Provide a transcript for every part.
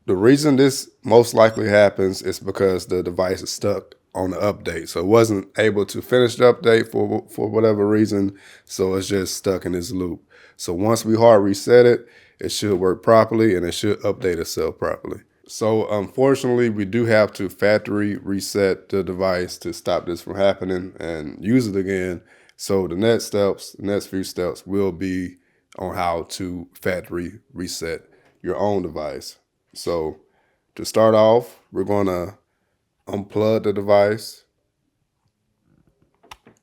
The reason this most likely happens is because the device is stuck on the update. So it wasn't able to finish the update for whatever reason. So it's just stuck in this loop. So once we hard reset it, it should work properly and it should update itself properly. So unfortunately, we do have to factory reset the device to stop this from happening and use it again. So the next few steps will be on how to factory reset your own device. So to start off, we're going to unplug the device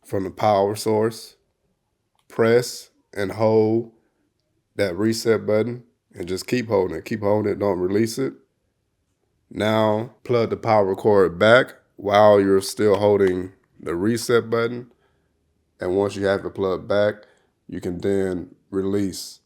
from the power source, press and hold that reset button and just keep holding it, don't release it. Now plug the power cord back while you're still holding the reset button. And once you have it plugged back, you can then release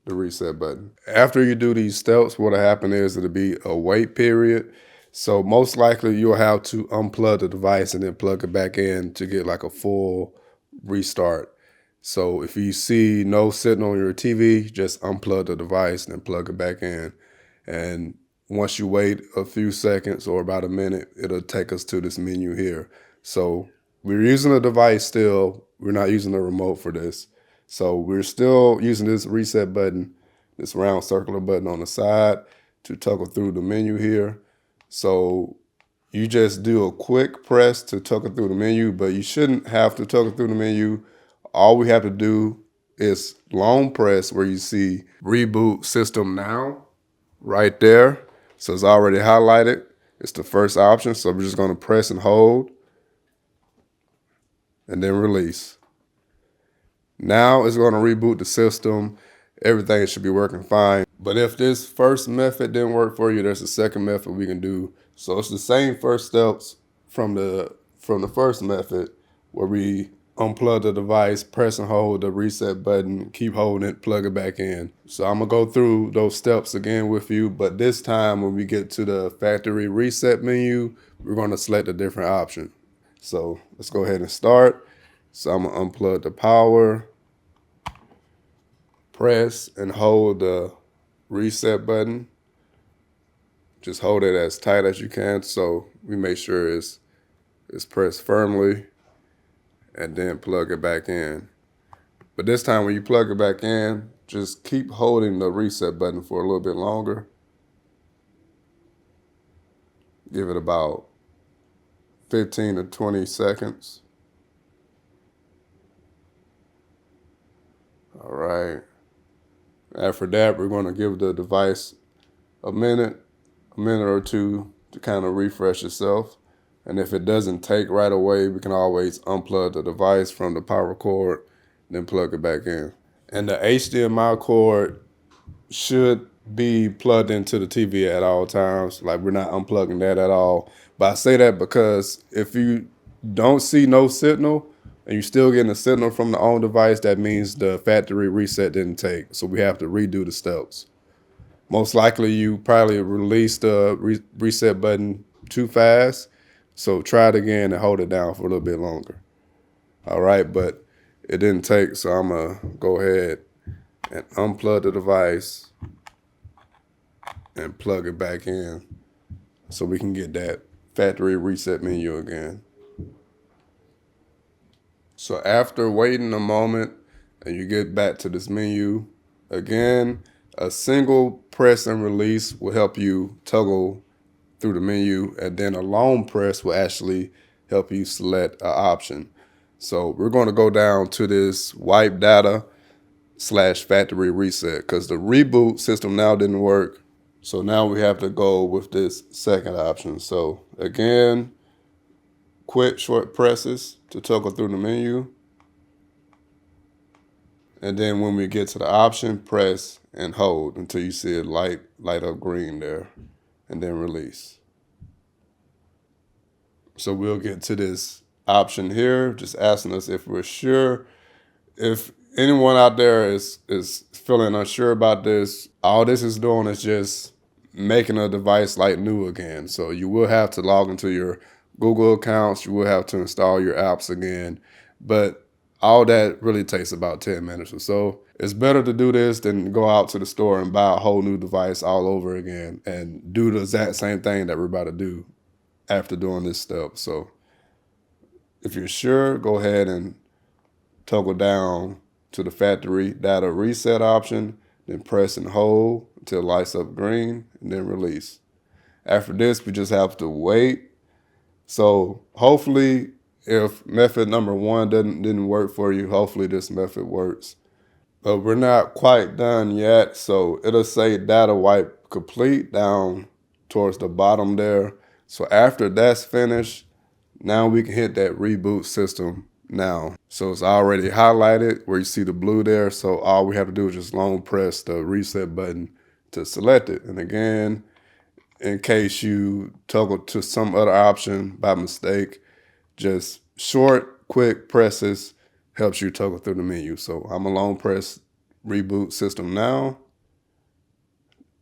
the reset button. After you do these steps, what'll happen is it'll be a wait period. So most likely you'll have to unplug the device and then plug it back in to get like a full restart. So if you see no signal on your TV, just unplug the device and then plug it back in. And once you wait a few seconds or about a minute, it'll take us to this menu here. So we're using the device still. We're not using the remote for this. So we're still using this reset button, this round circular button on the side to toggle through the menu here. So you just do a quick press to toggle through the menu, but you shouldn't have to toggle through the menu. All we have to do is long press where you see reboot system now right there. So it's already highlighted. It's the first option. So we're just going to press and hold and then release. Now it's going to reboot the system. Everything should be working fine. But if this first method didn't work for you, there's a second method we can do. So it's the same first steps from the first method where we unplug the device, press and hold the reset button, keep holding it, plug it back in. So I'm gonna go through those steps again with you, but this time when we get to the factory reset menu, we're gonna select a different option. So let's go ahead and start. So I'm gonna unplug the power, press and hold the reset button. Just hold it as tight as you can so we make sure it's pressed firmly, and then plug it back in. But this time when you plug it back in, just keep holding the reset button for a little bit longer. Give it about 15 to 20 seconds. All right. After that, we're going to give the device a minute or two to kind of refresh itself. And if it doesn't take right away, we can always unplug the device from the power cord, then plug it back in. And the HDMI cord should be plugged into the TV at all times. Like, we're not unplugging that at all. But I say that because if you don't see no signal and you're still getting a signal from the Onn device, that means the factory reset didn't take. So we have to redo the steps. Most likely you probably released the reset button too fast. So try it again and hold it down for a little bit longer. All right, but it didn't take, so I'm gonna go ahead and unplug the device and plug it back in so we can get that factory reset menu again. So after waiting a moment and you get back to this menu, again, a single press and release will help you toggle through the menu, and then a long press will actually help you select an option. So we're going to go down to this wipe data / factory reset because the reboot system now didn't work. So now we have to go with this second option. So again, quick short presses to toggle through the menu. And then when we get to the option, press and hold until you see it light up green there, and then release. So we'll get to this option here, just asking us if we're sure. If anyone out there is feeling unsure about this, all this is doing is just making a device like new again. So you will have to log into your Google accounts. You will have to install your apps again. But All that really takes about 10 minutes or so. It's better to do this than go out to the store and buy a whole new device all over again and do the exact same thing that we're about to do after doing this step. So if you're sure, go ahead and toggle down to the factory data reset option, then press and hold until it lights up green, and then release. After this, we just have to wait. So hopefully, if method number one didn't work for you, hopefully this method works. But we're not quite done yet, so it'll say data wipe complete down towards the bottom there. So after that's finished, now we can hit that reboot system now. So it's already highlighted where you see the blue there. So all we have to do is just long press the reset button to select it. And again, in case you toggle to some other option by mistake, just short, quick presses helps you toggle through the menu. So I'm a long press reboot system now.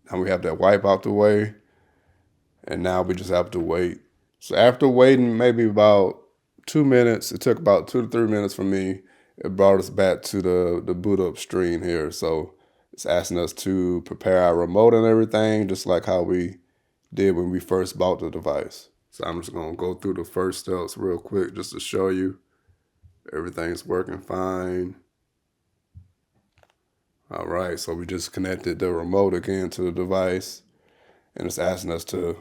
Now we have that wipe out the way. And now we just have to wait. So after waiting maybe about 2 minutes, it took about 2 to 3 minutes for me, it brought us back to the boot up screen here. So it's asking us to prepare our remote and everything, just like how we did when we first bought the device. So I'm just gonna go through the first steps real quick just to show you everything's working fine. All right, so we just connected the remote again to the device, and it's asking us to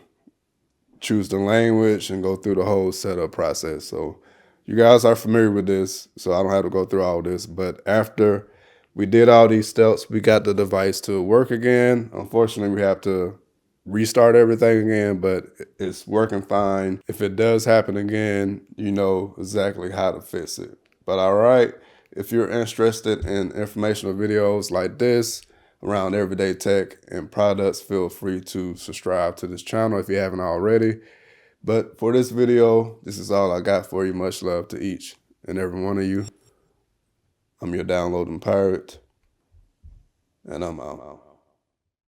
choose the language and go through the whole setup process. So you guys are familiar with this, so I don't have to go through all this. But after we did all these steps, we got the device to work again. Unfortunately, we have to restart everything again, but it's working fine. If it does happen again, you know exactly how to fix it. But all right, if you're interested in informational videos like this around everyday tech and products, feel free to subscribe to this channel if you haven't already. But for this video, this is all I got for you. Much love to each and every one of you. I'm your downloading pirate, and I'm out.